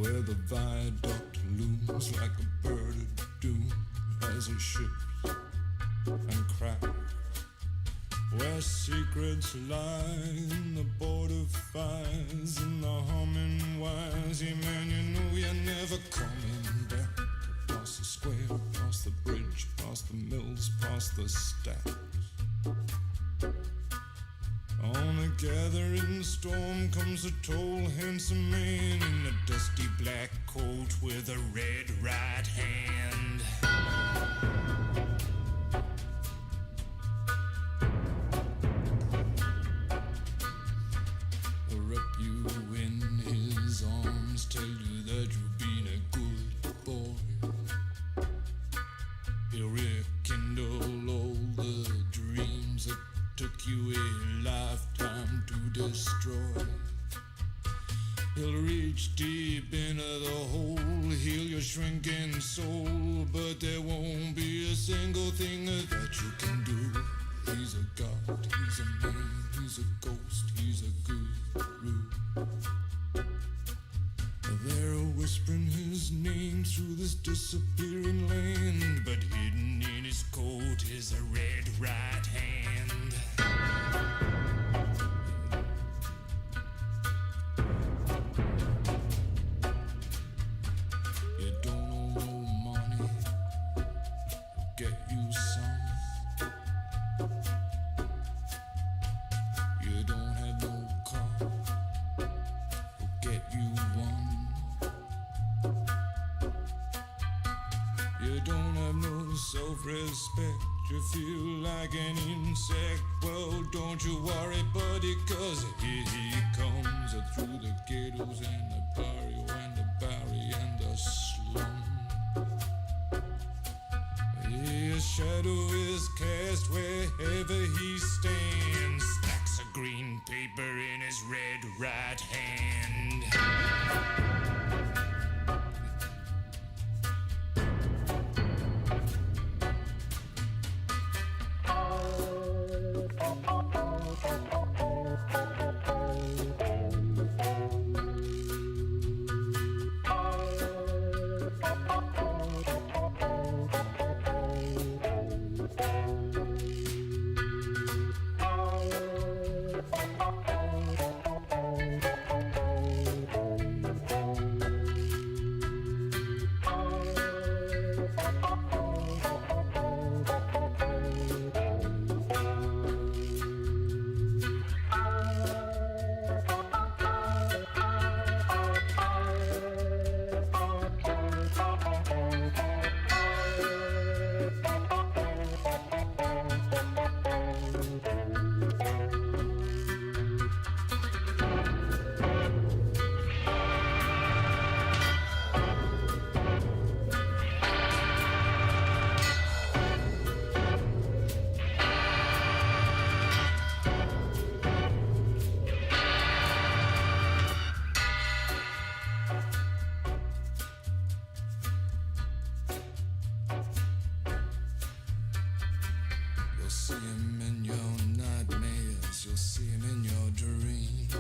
where the viaduct looms like a bird of doom as it ships and cracks, where secrets lie in the border fires and the humming wires. Yeah, man, you know you're never coming back. Past the square, past the bridge, past the mills, past the stacks. On a gathering storm comes a tall, handsome man in a dusty black coat with a red right hand. He'll wrap you in his arms, tell you that you've been a good boy. He'll rekindle all the dreams that took you a lifetime to destroy. He'll reach deep into the hole, heal your shrinking soul, but there won't be a single thing that you can do. He's a god, he's a man, he's a ghost, he's a guru. They're whispering his name through this disappearing land, but hidden in his coat is a red right hand. You don't owe no money, get you some. You don't have no car, get you one. You don't have no self-respect, you feel like an insect. Well, don't you worry, buddy, cause here he comes through the ghettos and the barrio and the barry and the slum. His shadow is cast wherever he stands, stacks of green paper in his red right hand. See him in your nightmares, you'll see him in your dreams.